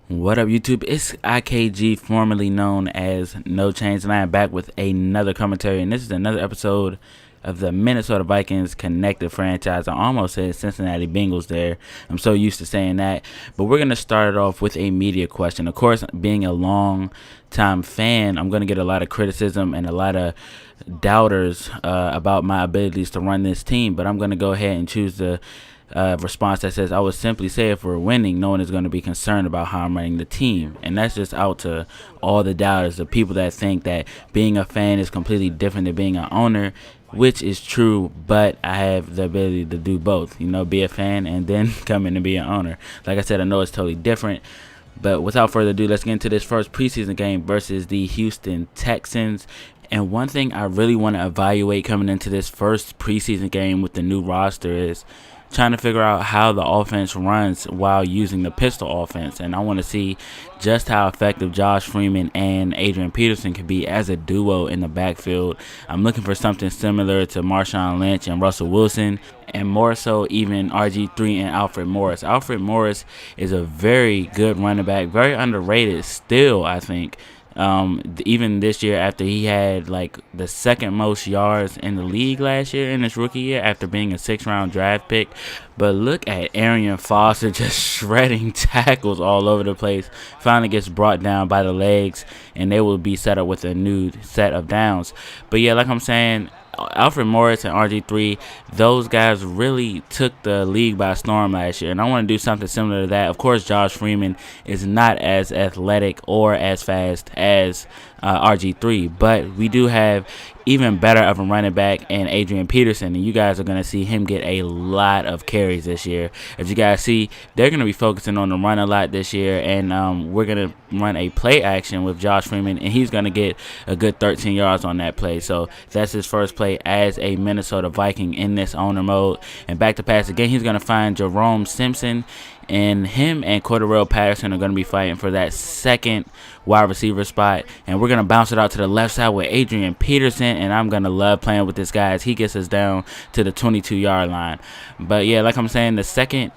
What up, YouTube? It's IKG, formerly known as No Change, and I am back with another commentary. And this is another episode of the Minnesota Vikings connected franchise. I almost said Cincinnati Bengals there. I'm so used to saying that. But we're going to start it off with a media question. Of course, being a long-time fan, I'm going to get a lot of criticism and a lot of doubters about my abilities to run this team. But I'm going to go ahead and choose the response that says, I would simply say if we're winning, no one is going to be concerned about how I'm running the team. And that's just out to all the doubters, the people that think that being a fan is completely different than being an owner, which is true, but I have the ability to do both, be a fan and then come in and be an owner. Like I said, I know it's totally different. But without further ado, let's get into this first preseason game versus the Houston Texans. And one thing I really want to evaluate coming into this first preseason game with the new roster is trying to figure out how the offense runs while using the pistol offense. And I want to see just how effective Josh Freeman and Adrian Peterson can be as a duo in the backfield. I'm looking for something similar to Marshawn Lynch and Russell Wilson, and more so even RG3 and Alfred Morris. Alfred Morris is a very good running back, very underrated still, I think. Even this year, after he had like the second most yards in the league last year in his rookie year after being a 6th-round draft pick. But look at Arian Foster just shredding tackles all over the place. Finally gets brought down by the legs, and they will be set up with a new set of downs. But yeah, like I'm saying, Alfred Morris and RG3, those guys really took the league by storm last year, and I want to do something similar to that. Of course, Josh Freeman is not as athletic or as fast as RG3, but we do have even better of a running back in Adrian Peterson, and you guys are going to see him get a lot of carries this year. As you guys see, they're going to be focusing on the run a lot this year, and we're going to run a play action with Josh Freeman, and he's going to get a good 13 yards on that play. So that's his first play as a Minnesota Viking in this owner mode. And back to pass again, he's going to find Jerome Simpson, and him and Cordarrelle Patterson are going to be fighting for that second wide receiver spot. And we're going to bounce it out to the left side with Adrian Peterson, and I'm going to love playing with this guy as he gets us down to the 22-yard line. But yeah, like I'm saying, the second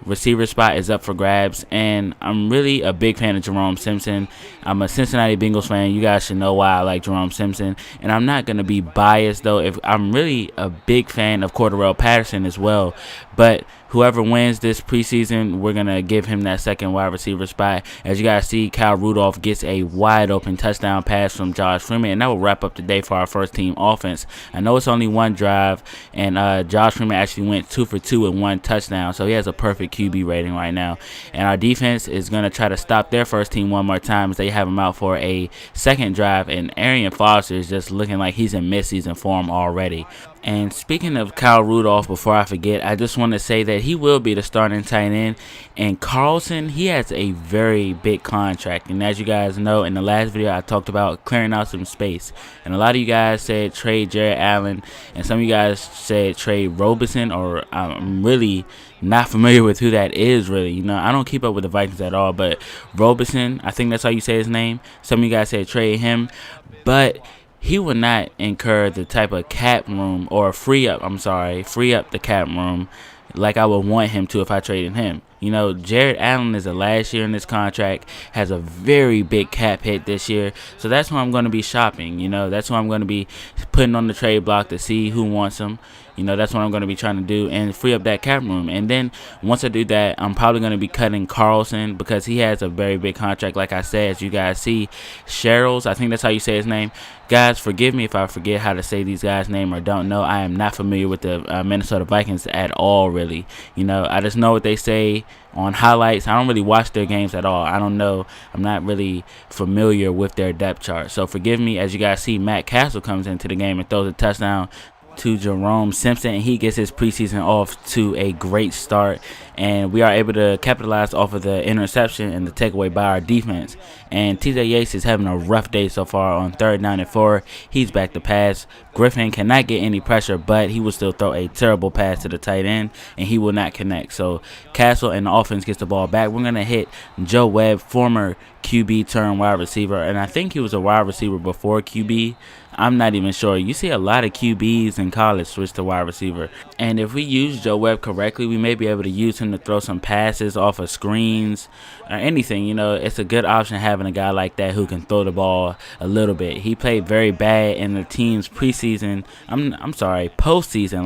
receiver spot is up for grabs, and I'm really a big fan of Jerome Simpson. I'm a Cincinnati Bengals fan. You guys should know why I like Jerome Simpson, and I'm not going to be biased though. If I'm really a big fan of Cordarrelle Patterson as well, but whoever wins this preseason, we're going to give him that second wide receiver spot. As you guys see, Kyle Rudolph gets a wide open touchdown pass from Josh Freeman, and that will wrap up the day for our first team offense. I know it's only one drive, and Josh Freeman actually went 2 for 2 with 1 touchdown, so he has a perfect QB rating right now. And our defense is going to try to stop their first team one more time as they have him out for a second drive, and Arian Foster is just looking like he's in midseason form already. And speaking of Kyle Rudolph, before I forget, I just want to say that he will be the starting tight end. And Carlson, he has a very big contract. And as you guys know, in the last video, I talked about clearing out some space. And a lot of you guys said trade Jared Allen. And some of you guys said trade Robeson, or I'm really not familiar with who that is, really. I don't keep up with the Vikings at all. But Robeson, I think that's how you say his name. Some of you guys said trade him. But he would not incur the type of cap room, or free up the cap room like I would want him to if I traded him. Jared Allen is the last year in this contract, has a very big cap hit this year, so that's who I'm going to be shopping. That's who I'm going to be putting on the trade block to see who wants him. That's what I'm going to be trying to do and free up that cap room. And then once I do that, I'm probably going to be cutting Carlson because he has a very big contract. Like I said, as you guys see, Sherrills, I think that's how you say his name. Guys, forgive me if I forget how to say these guys' name or don't know. I am not familiar with the Minnesota Vikings at all, really. I just know what they say on highlights. I don't really watch their games at all. I don't know. I'm not really familiar with their depth chart. So forgive me. As you guys see, Matt Castle comes into the game and throws a touchdown to Jerome Simpson, and he gets his preseason off to a great start, and we are able to capitalize off of the interception and the takeaway by our defense. And TJ Yates is having a rough day so far on 3rd down and 4. He's back to pass. Griffin cannot get any pressure, but he will still throw a terrible pass to the tight end, and he will not connect. So Castle and the offense gets the ball back. We're going to hit Joe Webb, former QB turned wide receiver, and I think he was a wide receiver before QB. I'm not even sure. You see a lot of QBs in college switch to wide receiver. And if we use Joe Webb correctly, we may be able to use him to throw some passes off of screens or anything. It's a good option having a guy like that who can throw the ball a little bit. He played very bad in the team's postseason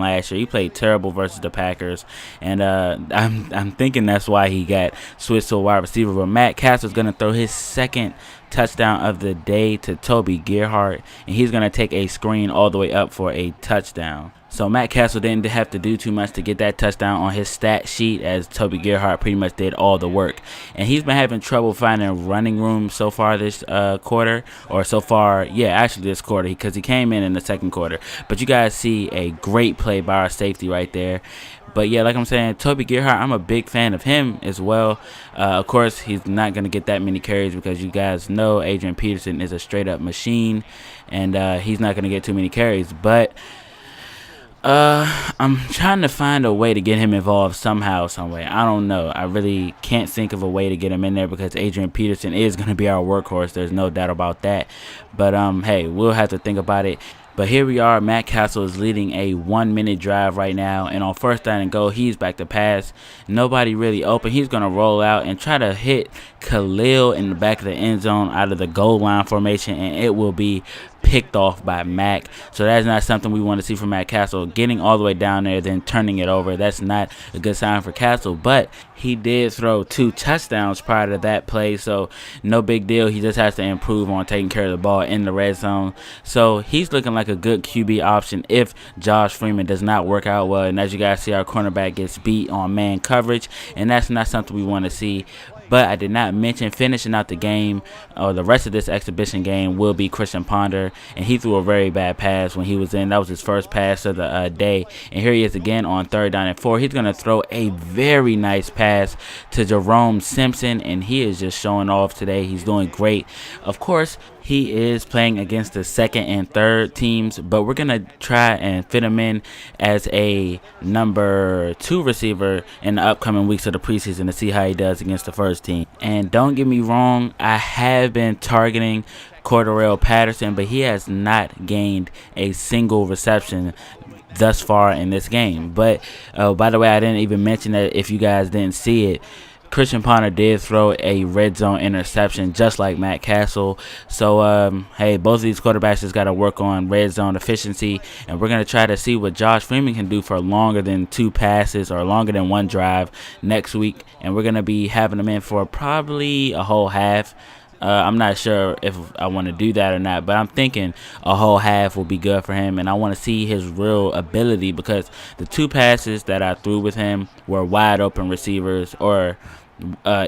last year. He played terrible versus the Packers, and I'm thinking that's why he got switched to a wide receiver. But Matt Castle's gonna throw his second touchdown of the day to Toby Gerhardt, and he's going to take a screen all the way up for a touchdown. So Matt Castle didn't have to do too much to get that touchdown on his stat sheet, as Toby Gerhardt pretty much did all the work. And he's been having trouble finding running room so far this quarter, or so far, this quarter, because he came in the second quarter. But you guys see a great play by our safety right there. But like I'm saying, Toby Gerhardt, I'm a big fan of him as well. Of course, he's not going to get that many carries because you guys know Adrian Peterson is a straight-up machine, and he's not going to get too many carries. But I'm trying to find a way to get him involved somehow, some way. I don't know. I really can't think of a way to get him in there because Adrian Peterson is going to be our workhorse. There's no doubt about that. But, hey, we'll have to think about it. But here we are. Matt Castle is leading a 1-minute drive right now. And on first down and goal, he's back to pass. Nobody really open. He's going to roll out and try to hit Khalil in the back of the end zone out of the goal line formation. And it will be picked off by Mac. So that's not something we want to see from Matt Castle. Getting all the way down there, then turning it over. That's not a good sign for Castle. But he did throw 2 touchdowns prior to that play. So no big deal. He just has to improve on taking care of the ball in the red zone. So he's looking like a good QB option if Josh Freeman does not work out well. And as you guys see, our cornerback gets beat on man coverage. And that's not something we want to see. But I did not mention finishing out the game, or the rest of this exhibition game, will be Christian Ponder. And he threw a very bad pass when he was in. That was his first pass of the day. And here he is again on 3rd down and 4. He's going to throw a very nice pass to Jerome Simpson. And he is just showing off today. He's doing great. Of course, he is playing against the 2nd and 3rd teams, but we're going to try and fit him in as a number 2 receiver in the upcoming weeks of the preseason to see how he does against the first team. And don't get me wrong, I have been targeting Cordarrelle Patterson, but he has not gained a single reception thus far in this game. But by the way, I didn't even mention that if you guys didn't see it. Christian Ponder did throw a red zone interception just like Matt Castle. So, hey, both of these quarterbacks just got to work on red zone efficiency. And we're going to try to see what Josh Freeman can do for longer than 2 passes or longer than 1 drive next week. And we're going to be having him in for probably a whole half. I'm not sure if I want to do that or not, but I'm thinking a whole half will be good for him, and I want to see his real ability because the 2 passes that I threw with him were wide open receivers or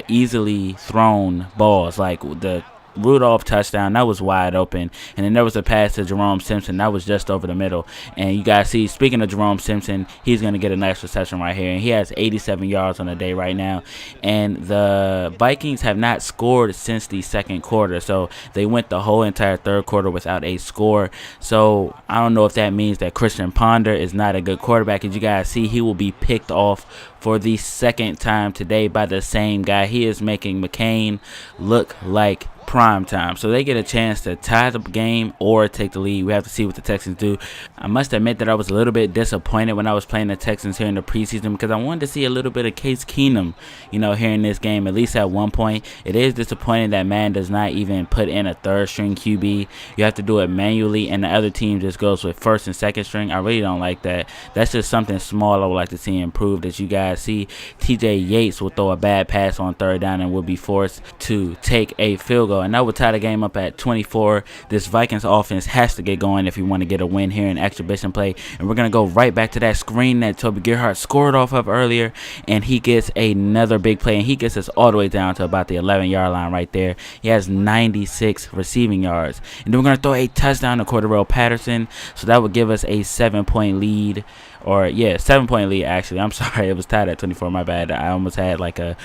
easily thrown balls, like the Rudolph touchdown, that was wide open. And then there was a pass to Jerome Simpson. That was just over the middle. And you guys see, speaking of Jerome Simpson, he's going to get a nice reception right here. And he has 87 yards on the day right now. And the Vikings have not scored since the second quarter. So they went the whole entire third quarter without a score. So I don't know if that means that Christian Ponder is not a good quarterback. As you guys see, he will be picked off for the second time today by the same guy. He is making McCain look like prime time. So they get a chance to tie the game or take the lead. We have to see what the Texans do. I must admit that I was a little bit disappointed when I was playing the Texans here in the preseason because I wanted to see a little bit of Case Keenum, here in this game, at least at one point. It is disappointing that Madden does not even put in a 3rd string QB. You have to do it manually, and the other team just goes with 1st and 2nd string. I really don't like that. That's just something small I would like to see improved. As you guys see, TJ Yates will throw a bad pass on 3rd down and will be forced to take a field goal. And that would tie the game up at 24. This Vikings offense has to get going if you want to get a win here in exhibition play. And we're going to go right back to that screen that Toby Gerhardt scored off of earlier. And he gets another big play. And he gets us all the way down to about the 11-yard line right there. He has 96 receiving yards. And then we're going to throw a touchdown to Cordarrelle Patterson. So that would give us a 7-point lead. Or, 7-point lead, actually. I'm sorry. It was tied at 24. My bad. I almost had like a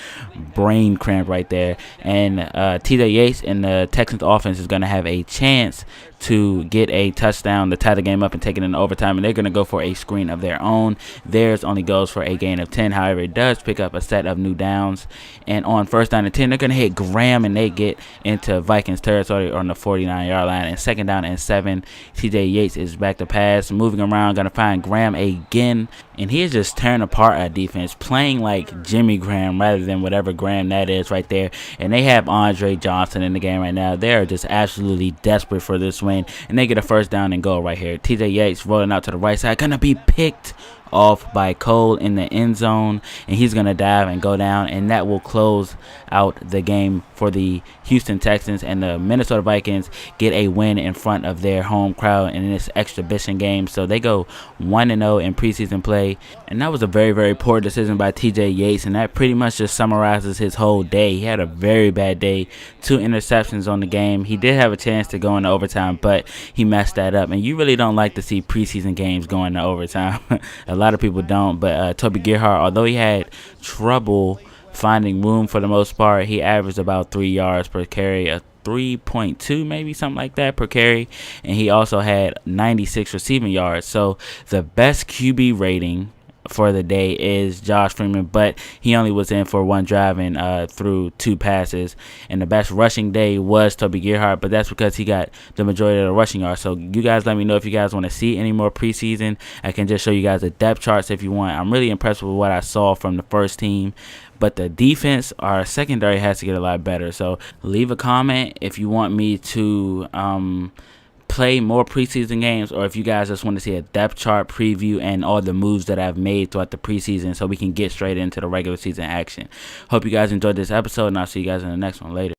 brain cramp right there. And TJ Yates and the Texans offense is going to have a chance to get a touchdown to tie the game up and take it into overtime, and they're going to go for a screen of their own. Theirs only goes for a gain of 10. However, it does pick up a set of new downs, and on first down and 10, they're going to hit Graham, and they get into Vikings territory on the 49-yard line. And second down and 7, TJ Yates is back to pass, moving around, going to find Graham again, and he is just tearing apart our defense, playing like Jimmy Graham rather than whatever Graham that is right there. And they have Andre Johnson in the game right now. They are just absolutely desperate for this win, and they get a first down and goal right here. TJ Yates rolling out to the right side, gonna be picked off by Cole in the end zone, and he's gonna dive and go down, and that will close out the game for the Houston Texans. And the Minnesota Vikings get a win in front of their home crowd in this exhibition game, so they go 1-0 in preseason play. And that was a very, very poor decision by TJ Yates, and that pretty much just summarizes his whole day. He had a very bad day, 2 interceptions on the game. He did have a chance to go into overtime, but he messed that up, and you really don't like to see preseason games going to overtime. A lot of people don't, but Toby Gerhart, although he had trouble finding room for the most part, he averaged about 3 yards per carry, a 3.2 maybe, something like that per carry, and he also had 96 receiving yards. So the best QB rating for the day is Josh Freeman, but he only was in for 1 drive and threw 2 passes. And the best rushing day was Toby Gerhart, but that's because he got the majority of the rushing yards. So you guys let me know if you guys want to see any more preseason. I can just show you guys the depth charts if you want. I'm really impressed with what I saw from the first team, but the defense, our secondary, has to get a lot better. So leave a comment if you want me to play more preseason games, or if you guys just want to see a depth chart preview and all the moves that I've made throughout the preseason, so we can get straight into the regular season action. Hope you guys enjoyed this episode, and I'll see you guys in the next one. Later.